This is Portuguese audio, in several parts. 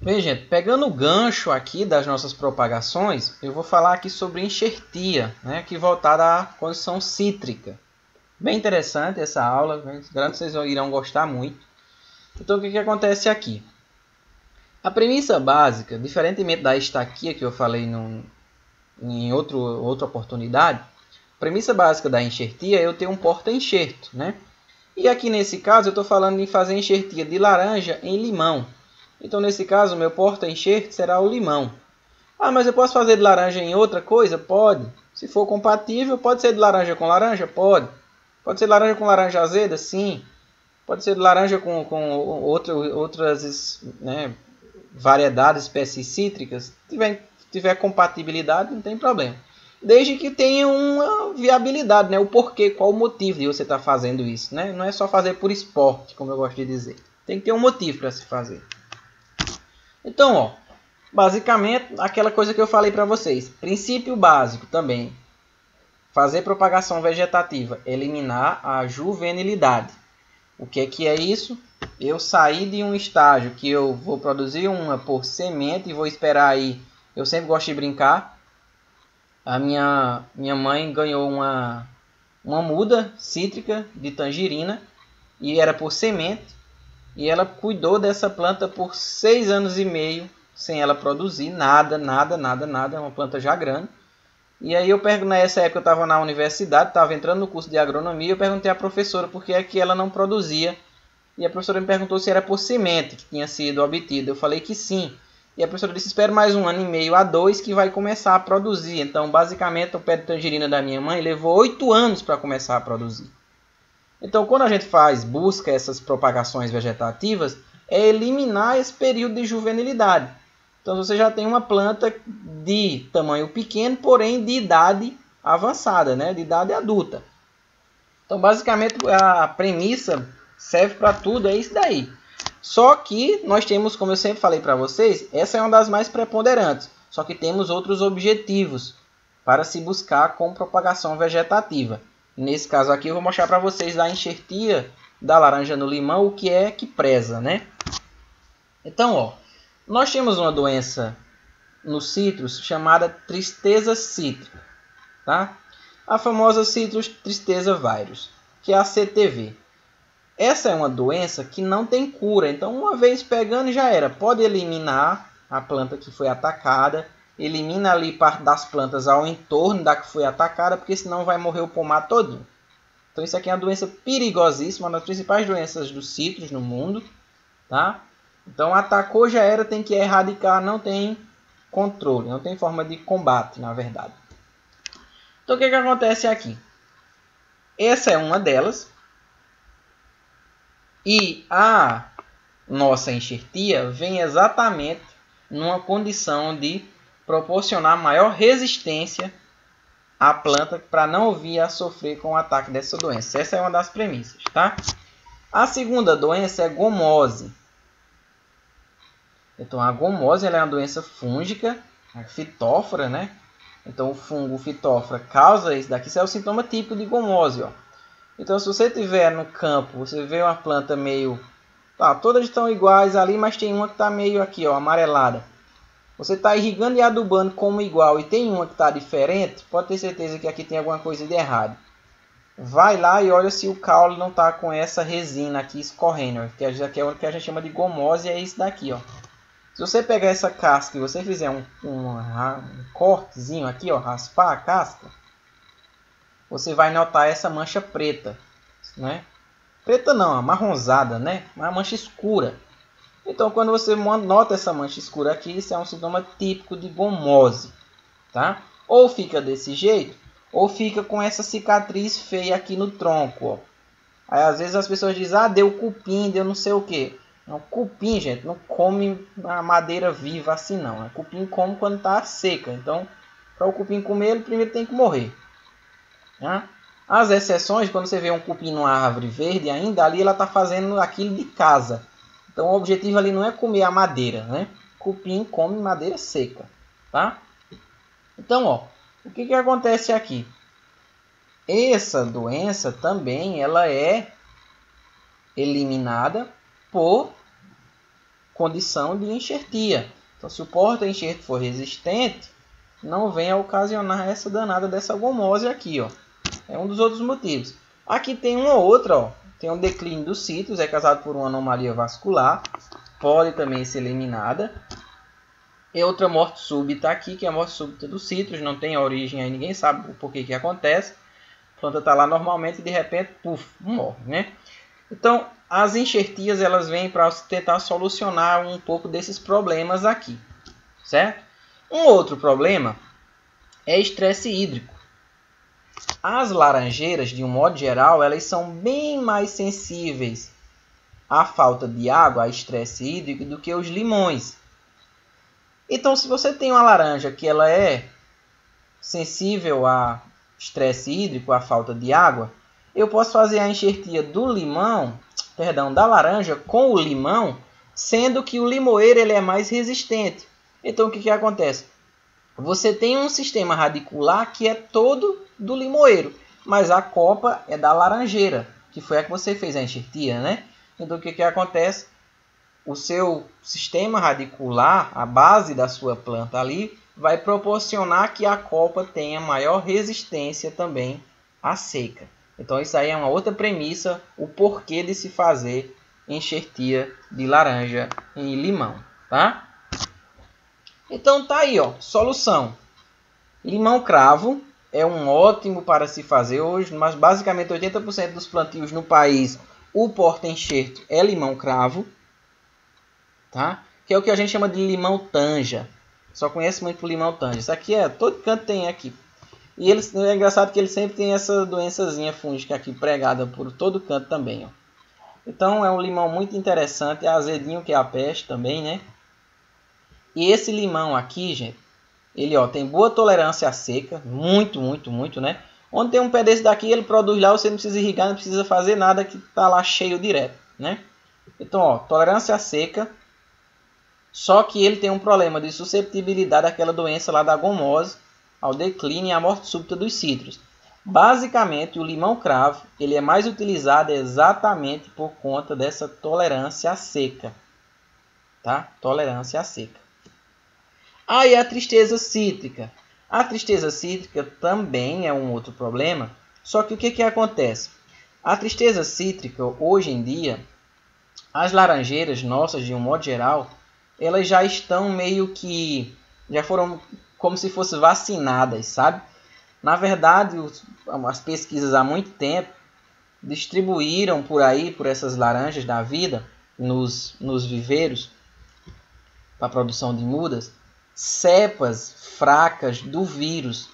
Bem, gente, pegando o gancho aqui das nossas propagações, eu vou falar aqui sobre enxertia, né, aqui voltada à condição cítrica. Bem interessante essa aula, né? Garanto que vocês irão gostar muito. Então, o que acontece aqui? A premissa básica, diferentemente da estaquia que eu falei em outra oportunidade, a premissa básica da enxertia é eu ter um porta-enxerto, né? E aqui nesse caso eu estou falando em fazer enxertia de laranja em limão. Então nesse caso o meu porta-enxerto será o limão. Ah, mas eu posso fazer de laranja em outra coisa? Pode. Se for compatível, pode ser de laranja com laranja? Pode. Pode ser de laranja com laranja azeda? Sim. Pode ser de laranja com outras, né, variedades, espécies cítricas. Se tiver compatibilidade, não tem problema. Desde que tenha uma viabilidade, né? O porquê, qual o motivo de você estar fazendo isso, né? Não é só fazer por esporte, como eu gosto de dizer. Tem que ter um motivo para se fazer. Então, ó, basicamente, aquela coisa que eu falei para vocês. Princípio básico também. Fazer propagação vegetativa. Eliminar a juvenilidade. O que é isso? Eu saí de um estágio que eu vou produzir uma por semente e vou esperar aí. Eu sempre gosto de brincar. A minha mãe ganhou uma muda cítrica de tangerina e era por semente. E ela cuidou dessa planta por 6 anos e meio sem ela produzir nada. É uma planta já grande. E aí nessa época eu estava na universidade, estava entrando no curso de agronomia, eu perguntei à professora por que é que ela não produzia. E a professora me perguntou se era por semente que tinha sido obtida. Eu falei que sim. E a professora disse, espera mais 1 ano e meio a 2 que vai começar a produzir. Então, basicamente, o pé de tangerina da minha mãe levou 8 anos para começar a produzir. Então, quando a gente busca essas propagações vegetativas, é eliminar esse período de juvenilidade. Então, você já tem uma planta de tamanho pequeno, porém de idade avançada, né? De idade adulta. Então, basicamente, a premissa serve para tudo, é isso daí. Só que nós temos, como eu sempre falei para vocês, essa é uma das mais preponderantes. Só que temos outros objetivos para se buscar com propagação vegetativa. Nesse caso aqui eu vou mostrar para vocês a enxertia da laranja no limão, o que é que preza, né? Então, ó, nós temos uma doença nos citros chamada tristeza cítrica, tá? A famosa Citrus Tristeza Virus, que é a CTV. Essa é uma doença que não tem cura, então uma vez pegando já era. Pode eliminar a planta que foi atacada, elimina ali parte das plantas ao entorno da que foi atacada, porque senão vai morrer o pomar todinho. Então isso aqui é uma doença perigosíssima, uma das principais doenças dos citros no mundo, tá? Então atacou já era, tem que erradicar, não tem controle, não tem forma de combate, na verdade. Então o que acontece aqui? Essa é uma delas. E a nossa enxertia vem exatamente numa condição de proporcionar maior resistência à planta para não vir a sofrer com o ataque dessa doença. Essa é uma das premissas, tá? A segunda doença é gomose. Então a gomose ela é uma doença fúngica, fitófora, né? Então o fungo fitófora causa isso daqui, isso é o sintoma típico de gomose, ó. Então, se você tiver no campo, você vê uma planta meio... Tá, todas estão iguais ali, mas tem uma que está meio aqui, ó, amarelada. Você está irrigando e adubando como igual e tem uma que está diferente, pode ter certeza que aqui tem alguma coisa de errado. Vai lá e olha se o caule não está com essa resina aqui escorrendo, que é o que a gente chama de gomose, é isso daqui, ó. Se você pegar essa casca e você fizer um cortezinho aqui, ó, raspar a casca, você vai notar essa mancha preta, né? Preta não, amarronzada, né? Uma mancha escura. Então, quando você nota essa mancha escura aqui, isso é um sintoma típico de gomose, tá? Ou fica desse jeito, ou fica com essa cicatriz feia aqui no tronco, ó. Aí, às vezes as pessoas dizem, ah, deu cupim, deu não sei o que. Não, cupim, gente, não come a madeira viva assim não. Cupim come quando está seca. Então, para o cupim comer, ele primeiro tem que morrer. Tá? As exceções, quando você vê um cupim numa árvore verde ainda, ali ela está fazendo aquilo de casa. Então o objetivo ali não é comer a madeira, né? Cupim come madeira seca, tá? Então, ó, o que acontece aqui? Essa doença também ela é eliminada por condição de enxertia. Então, se o porta-enxerto for resistente, não vem a ocasionar essa danada dessa gomose aqui, ó. É um dos outros motivos. Aqui tem uma outra, ó. Tem um declínio dos cítrus, é causado por uma anomalia vascular. Pode também ser eliminada. E outra morte súbita aqui, que é a morte súbita dos cítrus. Não tem origem aí, ninguém sabe o porquê que acontece. A planta está lá normalmente e de repente, puf, morre, né? Então, as enxertias elas vêm para tentar solucionar um pouco desses problemas aqui, certo? Um outro problema é estresse hídrico. As laranjeiras, de um modo geral, elas são bem mais sensíveis à falta de água, a estresse hídrico, do que os limões. Então, se você tem uma laranja que ela é sensível a estresse hídrico, à falta de água, eu posso fazer a enxertia da laranja com o limão, sendo que o limoeiro ele é mais resistente. Então, o que acontece? Você tem um sistema radicular que é todo do limoeiro, mas a copa é da laranjeira, que foi a que você fez a enxertia, né? Então, o que acontece? O seu sistema radicular, a base da sua planta ali, vai proporcionar que a copa tenha maior resistência também à seca. Então, isso aí é uma outra premissa, o porquê de se fazer enxertia de laranja em limão, tá? Então, tá aí, ó, solução. Limão cravo é um ótimo para se fazer hoje, mas basicamente 80% dos plantios no país, o porta-enxerto é limão cravo, tá? Que é o que a gente chama de limão tanja. Só conhece muito por limão tanja. Isso aqui todo canto tem aqui. E é engraçado que ele sempre tem essa doençazinha fúngica aqui pregada por todo canto também, ó. Então é um limão muito interessante, é azedinho que é a peste também, né? E esse limão aqui, gente, ele tem boa tolerância à seca, muito, né? Onde tem um pé desse daqui, ele produz lá, você não precisa irrigar, não precisa fazer nada, que tá lá cheio direto, né? Então, tolerância à seca. Só que ele tem um problema de susceptibilidade àquela doença lá da gomose, ao declínio e à morte súbita dos cítrus. Basicamente, o limão cravo ele é mais utilizado exatamente por conta dessa tolerância à seca. Tá? Tolerância à seca. Aí a tristeza cítrica. A tristeza cítrica também é um outro problema. Só que o que acontece? A tristeza cítrica, hoje em dia, as laranjeiras nossas, de um modo geral, elas já estão meio que... já foram como se fossem vacinadas, sabe? Na verdade, as pesquisas há muito tempo distribuíram por aí, por essas laranjas da vida, nos viveiros, para a produção de mudas, cepas fracas do vírus.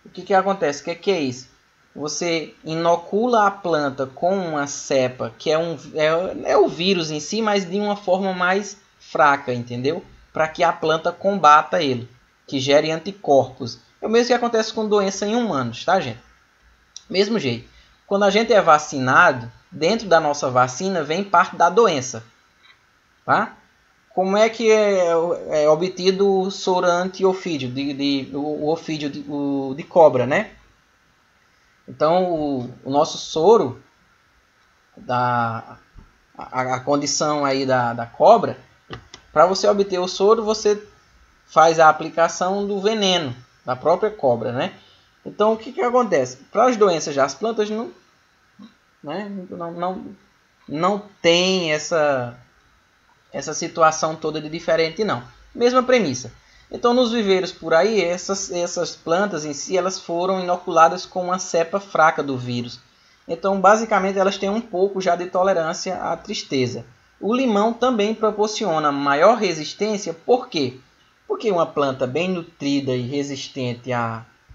O que acontece? O que é isso? Você inocula a planta com uma cepa, que é o vírus em si, mas de uma forma mais fraca, entendeu? Para que a planta combata ele, que gere anticorpos. É o mesmo que acontece com doença em humanos, tá, gente? Mesmo jeito. Quando a gente é vacinado, dentro da nossa vacina vem parte da doença, tá? Como é que é obtido o soro anti-ofídeo, o ofídeo de cobra, né? Então, o nosso soro, a condição aí da cobra, para você obter o soro, você faz a aplicação do veneno da própria cobra, né? Então, o que acontece? Para as doenças das plantas, não tem essa situação toda de diferente, não. Mesma premissa. Então, nos viveiros por aí, essas plantas em si, elas foram inoculadas com uma cepa fraca do vírus. Então, basicamente, elas têm um pouco já de tolerância à tristeza. O limão também proporciona maior resistência, por quê? Porque uma planta bem nutrida e resistente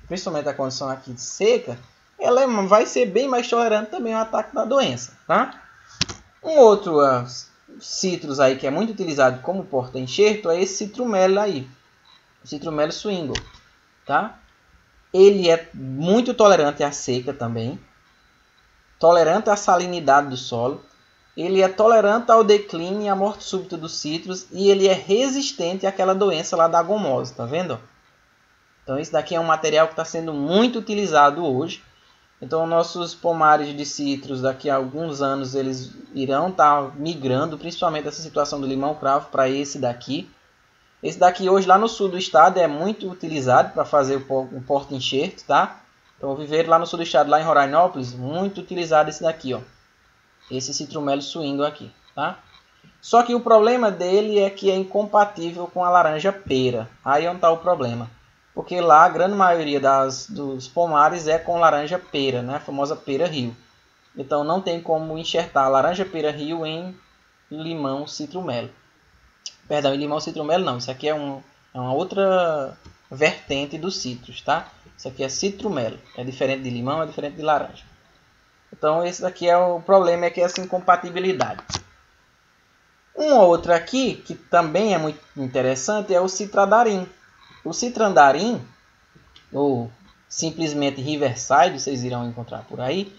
principalmente a condição aqui de seca, ela vai ser bem mais tolerante também ao ataque da doença, tá? Um outro cítrus aí que é muito utilizado como porta-enxerto é esse citrumelo aí, o citrumelo swingle, tá? Ele é muito tolerante à seca também, tolerante à salinidade do solo, ele é tolerante ao declínio e à morte súbita dos cítrus e ele é resistente àquela doença lá da gomose, tá vendo? Então esse daqui é um material que está sendo muito utilizado hoje Então nossos pomares de citros daqui a alguns anos eles irão estar migrando, principalmente essa situação do limão-cravo, para esse daqui. Esse daqui hoje lá no sul do estado é muito utilizado para fazer o porta-enxerto, tá? Então o viveiro lá no sul do estado, lá em Rorainópolis, muito utilizado esse daqui, ó. Esse citromelo swingle aqui, tá? Só que o problema dele é que é incompatível com a laranja pera. Aí onde está o problema. Porque lá a grande maioria dos pomares é com laranja pera, né? A famosa pera rio. Então não tem como enxertar laranja pera rio em limão citromelo. Perdão, em limão citromelo não. Isso aqui é uma outra vertente dos citros, tá? Isso aqui é citromelo. É diferente de limão, é diferente de laranja. Então esse daqui é o problema, é que é essa incompatibilidade. Um outro aqui, que também é muito interessante, é o citradarim. O citrandarim, ou simplesmente Riverside, vocês irão encontrar por aí.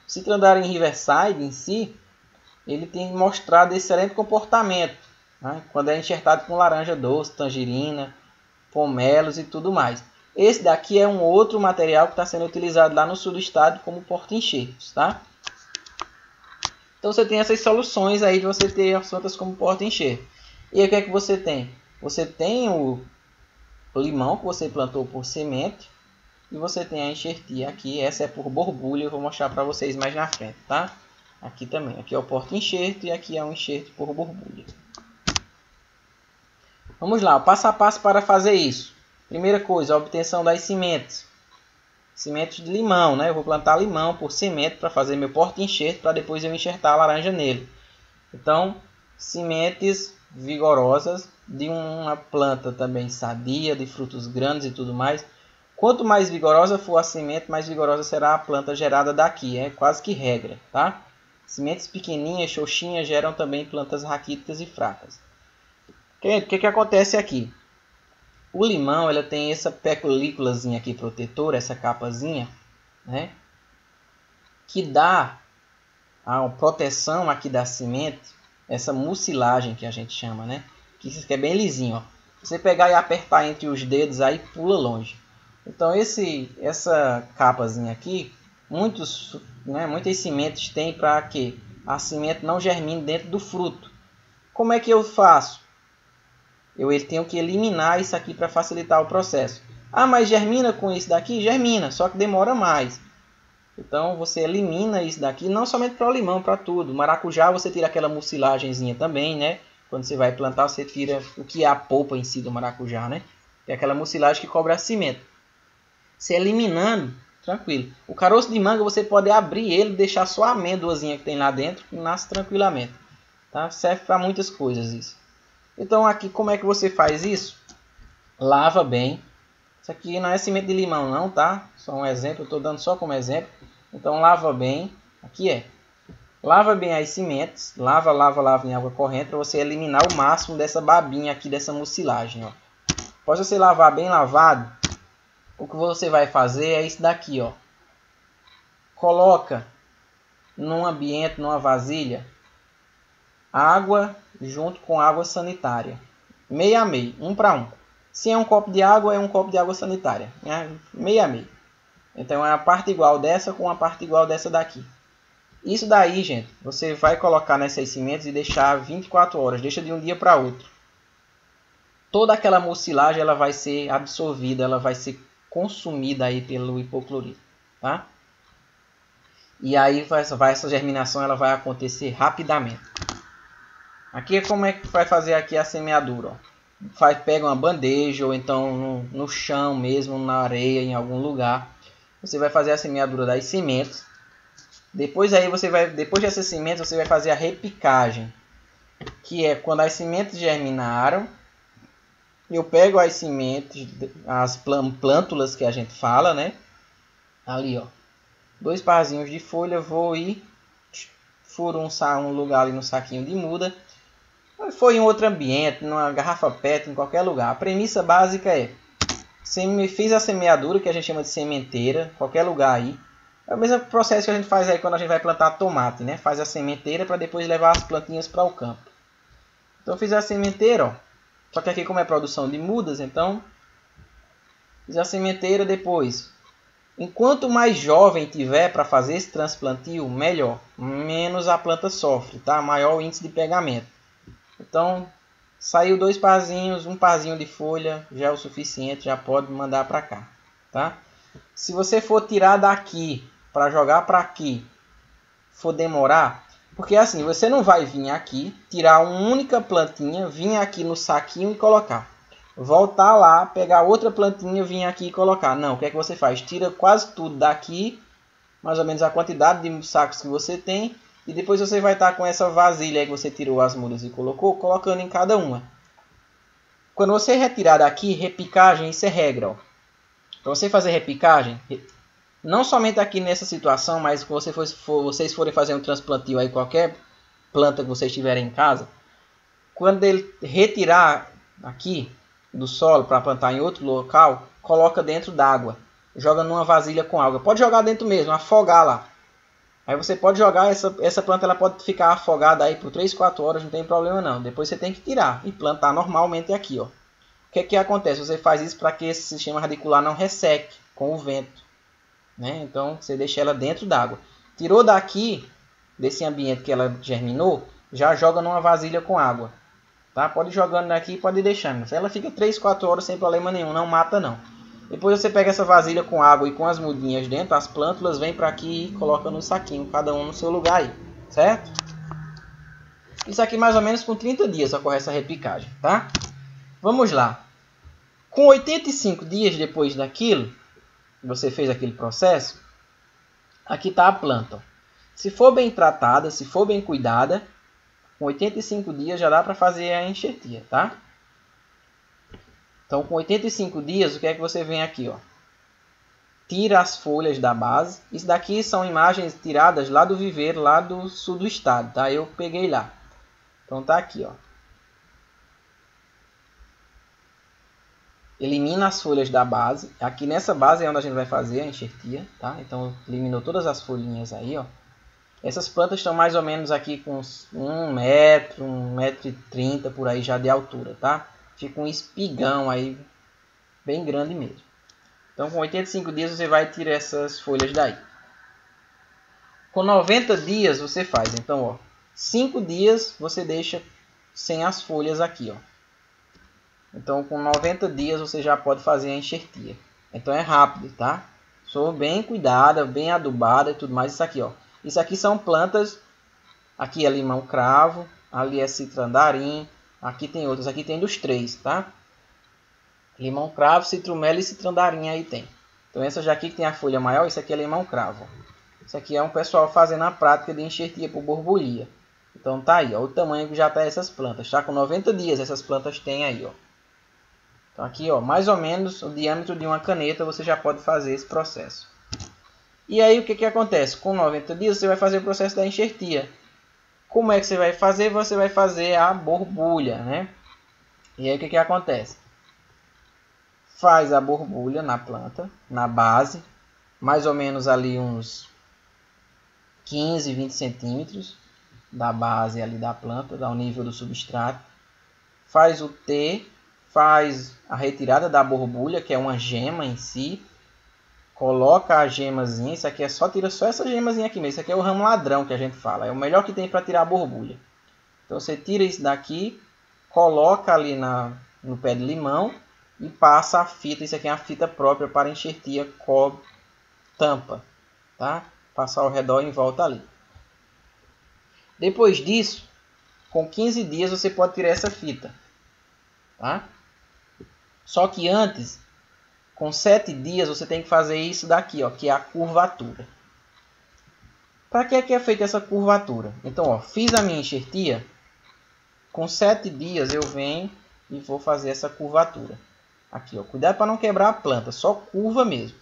O citrandarim Riverside em si, ele tem mostrado excelente comportamento, né? Quando é enxertado com laranja doce, tangerina, pomelos e tudo mais. Esse daqui é um outro material que está sendo utilizado lá no sul do estado como porta-enxertos, tá? Então você tem essas soluções aí de você ter as plantas como porta-enxerto. E aí o que é que você tem? Você tem o limão que você plantou por semente. E você tem a enxertia aqui. Essa é por borbulha. Eu vou mostrar para vocês mais na frente, tá? Aqui também. Aqui é o porta-enxerto e aqui é um enxerto por borbulha. Vamos lá. Passo a passo para fazer isso. Primeira coisa, a obtenção das sementes. Sementes de limão, né? Eu vou plantar limão por semente para fazer meu porta-enxerto, para depois eu enxertar a laranja nele. Então, sementes vigorosas de uma planta também sadia, de frutos grandes e tudo mais. Quanto mais vigorosa for a semente, mais vigorosa será a planta gerada daqui. É quase que regra, tá? Sementes pequenininhas, xoxinhas, geram também plantas raquíticas e fracas. O que acontece aqui? O limão, ela tem essa películazinha aqui protetora, essa capazinha, né? Que dá a proteção aqui da semente, essa mucilagem que a gente chama, né? Que é bem lisinho, ó. Você pegar e apertar entre os dedos aí, pula longe. Então essa capazinha aqui, muitas sementes têm para que a semente não germine dentro do fruto. Como é que eu faço? Eu tenho que eliminar isso aqui para facilitar o processo. Ah, mas germina com isso daqui? Germina, só que demora mais. Então você elimina isso daqui, não somente para o limão, para tudo. Maracujá você tira aquela mucilagenzinha também, né? Quando você vai plantar, você tira o que é a polpa em si do maracujá, né? É aquela mucilagem que cobre a semente. Você eliminando, tranquilo. O caroço de manga você pode abrir ele e deixar só a amêndoazinha que tem lá dentro, que nasce tranquilamente. Tá? Serve para muitas coisas isso. Então aqui como é que você faz isso? Lava bem. Isso aqui não é semente de limão não, tá? Só um exemplo, eu estou dando só como exemplo. Então lava bem. Aqui é. Lava bem as sementes. Lava em água corrente para você eliminar o máximo dessa babinha aqui, dessa mucilagem. Ó. Após você lavar bem lavado, o que você vai fazer é isso daqui, ó. Coloca num ambiente, numa vasilha, água junto com água sanitária. Meio a meio, 1 para 1. Se é um copo de água, é um copo de água sanitária. Né? Meio a meio. Então é a parte igual dessa com a parte igual dessa daqui. Isso daí, gente, você vai colocar nessas sementes e deixar 24 horas. Deixa de um dia para outro. Toda aquela mucilagem ela vai ser absorvida, ela vai ser consumida aí pelo hipoclorito, tá? E aí essa germinação ela vai acontecer rapidamente. Aqui é como é que vai fazer aqui a semeadura, ó. Pega uma bandeja ou então no chão mesmo, na areia, em algum lugar. Você vai fazer a semeadura das sementes. Depois dessas sementes você vai fazer a repicagem, que é quando as sementes germinaram. Eu pego as sementes, as plântulas que a gente fala, né? Ali, ó. 2 parzinhos de folha, vou e furo um lugar ali no saquinho de muda. Foi em outro ambiente, numa garrafa PET, em qualquer lugar. A premissa básica é: fiz a semeadura, que a gente chama de sementeira, qualquer lugar aí. É o mesmo processo que a gente faz aí quando a gente vai plantar tomate, né? Faz a sementeira para depois levar as plantinhas para o campo. Então eu fiz a sementeira, ó. Só que aqui como é produção de mudas, então fiz a sementeira depois. Enquanto mais jovem tiver para fazer esse transplantio, melhor. Menos a planta sofre, tá? Maior o índice de pegamento. Então, saiu 2 parzinhos, um parzinho de folha, já é o suficiente, já pode mandar para cá, tá? Se você for tirar daqui para jogar para aqui, for demorar, porque assim, você não vai vir aqui, tirar uma única plantinha, vir aqui no saquinho e colocar. Voltar lá, pegar outra plantinha, vir aqui e colocar. Não, o que é que você faz? Tira quase tudo daqui, mais ou menos a quantidade de sacos que você tem, e depois você vai estar com essa vasilha aí que você tirou as mudas e colocou, colocando em cada uma. Quando você retirar daqui, repicagem, isso é regra. Para você fazer repicagem, não somente aqui nessa situação, mas se vocês forem fazer um transplantio aí, qualquer planta que vocês tiverem em casa, quando ele retirar aqui do solo para plantar em outro local, coloca dentro d'água. Joga numa vasilha com água. Pode jogar dentro mesmo, afogar lá. Aí você pode jogar, essa planta ela pode ficar afogada aí por 3, 4 horas, não tem problema não. Depois você tem que tirar e plantar normalmente aqui, ó. O que acontece? Você faz isso para que esse sistema radicular não resseque com o vento, né? Então você deixa ela dentro d'água. Tirou daqui, desse ambiente que ela germinou, já joga numa vasilha com água. Tá? Pode ir jogando aqui, pode ir deixando. Ela fica 3, 4 horas sem problema nenhum, não mata não. Depois você pega essa vasilha com água e com as mudinhas dentro, as plântulas vêm para aqui e coloca no saquinho, cada um no seu lugar aí, certo? Isso aqui mais ou menos com 30 dias ocorre essa repicagem, tá? Vamos lá. Com 85 dias depois daquilo, você fez aquele processo, aqui está a planta. Se for bem tratada, se for bem cuidada, com 85 dias já dá para fazer a enxertia, tá? Então, com 85 dias, o que é que você vem aqui, ó? Tira as folhas da base. Isso daqui são imagens tiradas lá do viveiro, lá do sul do estado, tá? Eu peguei lá. Então, tá aqui, ó. Elimina as folhas da base. Aqui nessa base é onde a gente vai fazer a enxertia, tá? Então, eliminou todas as folhinhas aí, ó. Essas plantas estão mais ou menos aqui com 1 metro, 1,30 m por aí já de altura, tá? Fica um espigão aí, bem grande mesmo. Então, com 85 dias você vai tirar essas folhas daí. Com 90 dias você faz. Então, ó, 5 dias você deixa sem as folhas aqui, ó. Então, com 90 dias você já pode fazer a enxertia. Então, é rápido, tá? Sou bem cuidada, bem adubada e tudo mais. Isso aqui, ó. Isso aqui são plantas. Aqui é limão cravo, ali é citrandarim. Aqui tem outros, aqui tem dos 3, tá? Limão cravo, citrumelo e citrandarim aí tem. Então essa já aqui que tem a folha maior, isso aqui é limão cravo. Isso aqui é um pessoal fazendo a prática de enxertia por borbolya. Então tá aí, ó, o tamanho que já tá essas plantas. Tá com 90 dias essas plantas têm aí, ó. Então aqui, ó, mais ou menos o diâmetro de uma caneta você já pode fazer esse processo. E aí o que acontece? Com 90 dias você vai fazer o processo da enxertia. Como é que você vai fazer? Você vai fazer a borbulha, né? E aí o que acontece? Faz a borbulha na planta, na base, mais ou menos ali uns 15, 20 centímetros da base ali da planta, ao nível do substrato. Faz o T, faz a retirada da borbulha, que é uma gema em si. Coloca a gemazinha, isso aqui é só, tira só essa gemazinha aqui mesmo. Isso aqui é o ramo ladrão que a gente fala, é o melhor que tem para tirar a borbulha. Então você tira isso daqui, coloca ali no pé de limão e passa a fita. Isso aqui é uma fita própria para enxertia, cobre, tampa, tá? Passar ao redor e em volta ali. Depois disso, com 15 dias você pode tirar essa fita, tá? Só que antes, com 7 dias você tem que fazer isso daqui, ó, que é a curvatura. Para que é feita essa curvatura? Então, ó, fiz a minha enxertia. Com 7 dias eu venho e vou fazer essa curvatura. Aqui, ó, cuidado para não quebrar a planta, só curva mesmo.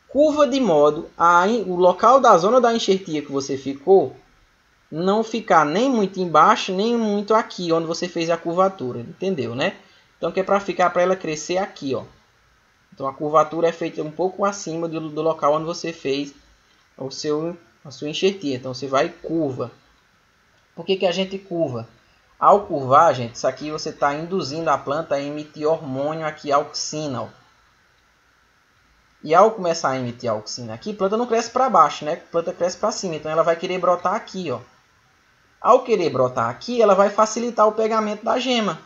Curva de modo a o local da zona da enxertia que você ficou não ficar nem muito embaixo, nem muito aqui, onde você fez a curvatura, entendeu, né? Então, que é para ficar para ela crescer aqui, ó. Então, a curvatura é feita um pouco acima do local onde você fez a sua enxertia. Então, você vai e curva. Por que a gente curva? Ao curvar, gente, isso aqui você está induzindo a planta a emitir hormônio aqui, auxina. Ó. E ao começar a emitir a auxina aqui, a planta não cresce para baixo, né? A planta cresce para cima. Então ela vai querer brotar aqui, ó. Ao querer brotar aqui, ela vai facilitar o pegamento da gema.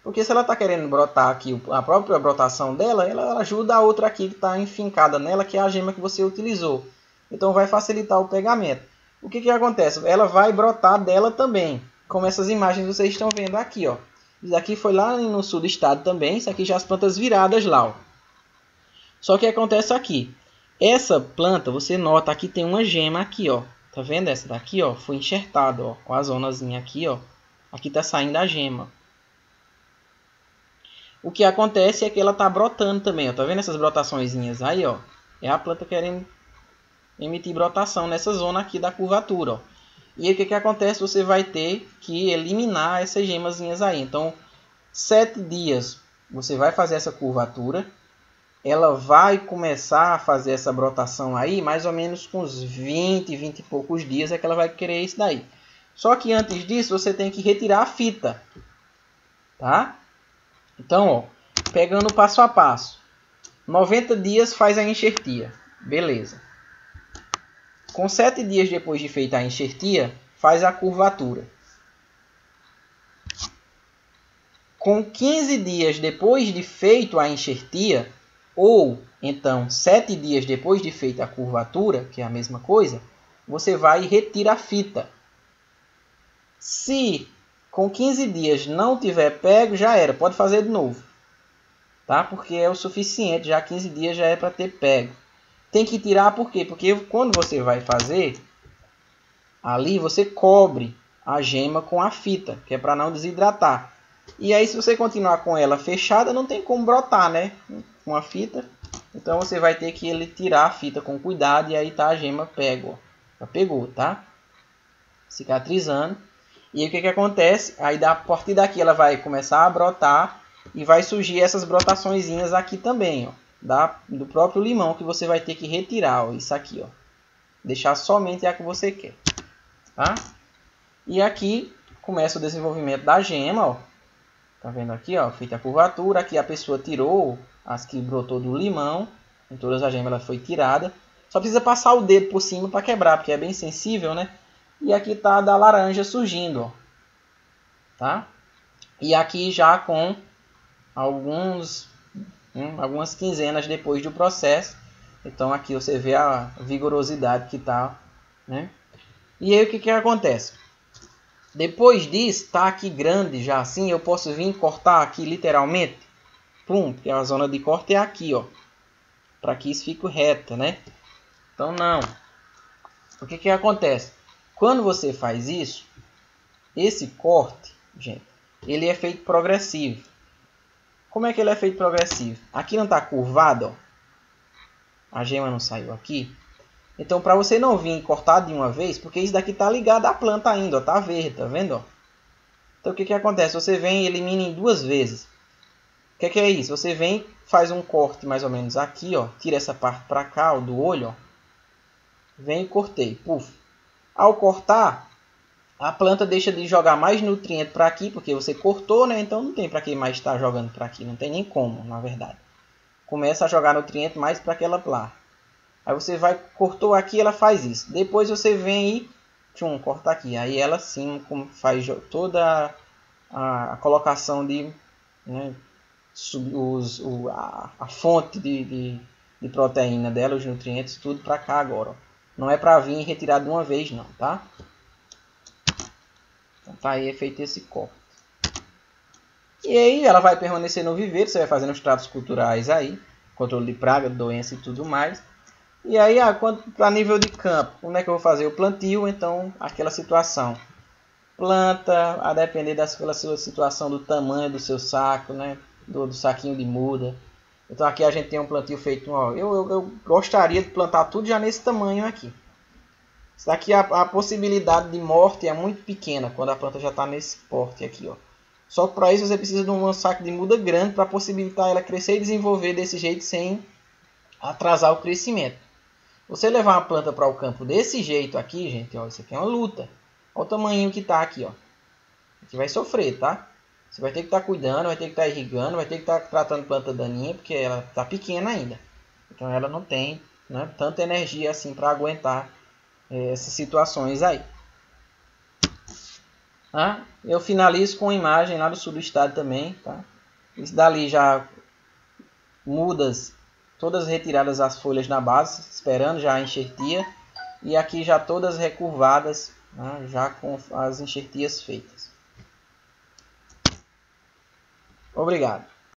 Porque se ela está querendo brotar aqui, a própria brotação dela, ela ajuda a outra aqui que está enfincada nela, que é a gema que você utilizou. Então vai facilitar o pegamento. O que acontece? Ela vai brotar dela também. Como essas imagens vocês estão vendo aqui, ó. Isso aqui foi lá no sul do estado também. Isso aqui já as plantas viradas lá, ó. Só que acontece aqui. Essa planta, você nota aqui tem uma gema aqui, ó. Tá vendo essa daqui, ó? Foi enxertada, ó. Com a zonazinha aqui, ó. Aqui tá saindo a gema. O que acontece é que ela tá brotando também, ó. Tá vendo essas brotaçõezinhas aí, ó? É a planta querendo emitir brotação nessa zona aqui da curvatura, ó. E aí o que acontece? Você vai ter que eliminar essas gemazinhas aí. Então, 7 dias você vai fazer essa curvatura. Ela vai começar a fazer essa brotação aí, mais ou menos com uns 20 e poucos dias é que ela vai querer isso daí. Só que antes disso, você tem que retirar a fita, tá? Então, ó, pegando passo a passo. 90 dias faz a enxertia, beleza. Com 7 dias depois de feita a enxertia, faz a curvatura. Com 15 dias depois de feito a enxertia, ou então 7 dias depois de feita a curvatura, que é a mesma coisa, você vai e retira a fita. Se com 15 dias não tiver pego, já era, pode fazer de novo. Tá? Porque é o suficiente, já 15 dias já é para ter pego. Tem que tirar por quê? Porque quando você vai fazer, ali você cobre a gema com a fita, que é para não desidratar. E aí se você continuar com ela fechada, não tem como brotar, né? Com a fita. Então você vai ter que tirar a fita com cuidado e aí tá a gema pego, ó. Já pegou, tá? Cicatrizando. E aí o que acontece? Aí a partir daqui ela vai começar a brotar e vai surgir essas brotaçõezinhas aqui também, ó, do próprio limão que você vai ter que retirar, ó, isso aqui, ó. Deixar somente a que você quer, tá? E aqui começa o desenvolvimento da gema, ó. Tá vendo aqui, ó, feita a curvatura, aqui a pessoa tirou as que brotou do limão, em todas as gemas ela foi tirada. Só precisa passar o dedo por cima para quebrar, porque é bem sensível, né? E aqui tá da laranja surgindo, ó. Tá? E aqui já com algumas quinzenas depois do processo. Então aqui você vê a vigorosidade que tá, né? E aí o que acontece? Depois disso, tá aqui grande já assim, eu posso vir cortar aqui literalmente. Pum, porque a zona de corte é aqui, ó. Para que isso fique reto, né? Então não. O que acontece? Quando você faz isso, esse corte, gente, ele é feito progressivo. Como é que ele é feito progressivo? Aqui não está curvado, ó. A gema não saiu aqui. Então, para você não vir cortar de uma vez, porque isso daqui está ligado à planta ainda, ó, tá verde, tá vendo? Ó? Então, o que acontece? Você vem e elimina em 2 vezes. O que é isso? Você vem, faz um corte mais ou menos aqui, ó, tira essa parte para cá, ó, do olho, ó. Vem e cortei, puf. Ao cortar, a planta deixa de jogar mais nutriente para aqui, porque você cortou, né? Então não tem para que mais estar jogando para aqui, não tem nem como, na verdade. Começa a jogar nutriente mais para aquela lá. Aí você vai, cortou aqui, ela faz isso. Depois você vem e tchum, corta aqui. Aí ela sim faz toda a colocação de, né, a fonte de proteína dela, os nutrientes, tudo para cá agora. Ó. Não é para vir retirar de uma vez não, tá? Então tá aí feito esse corte. E aí ela vai permanecer no viveiro, você vai fazendo os tratos culturais aí, controle de praga, doença e tudo mais. E aí, para nível de campo, como é que eu vou fazer o plantio? Então, aquela situação. Planta, a depender da sua situação, do tamanho do seu saco, né? Do saquinho de muda. Então aqui a gente tem um plantio feito, ó, eu gostaria de plantar tudo já nesse tamanho aqui. Isso daqui a possibilidade de morte é muito pequena quando a planta já está nesse porte aqui, ó. Só que para isso você precisa de um saco de muda grande para possibilitar ela crescer e desenvolver desse jeito sem atrasar o crescimento. Você levar uma planta para o campo desse jeito aqui, gente, ó, isso aqui é uma luta. Olha o tamanho que está aqui, ó. Aqui vai sofrer, tá? Você vai ter que estar cuidando, vai ter que estar irrigando, vai ter que estar tratando planta daninha, porque ela está pequena ainda. O Então ela não tem, né, tanta energia assim para aguentar essas situações aí. Tá? Eu finalizo com uma imagem lá do sul do estado também. Tá? Isso dali já mudas, todas retiradas as folhas na base, esperando já a enxertia. E aqui já todas recurvadas, né, já com as enxertias feitas. Obrigado.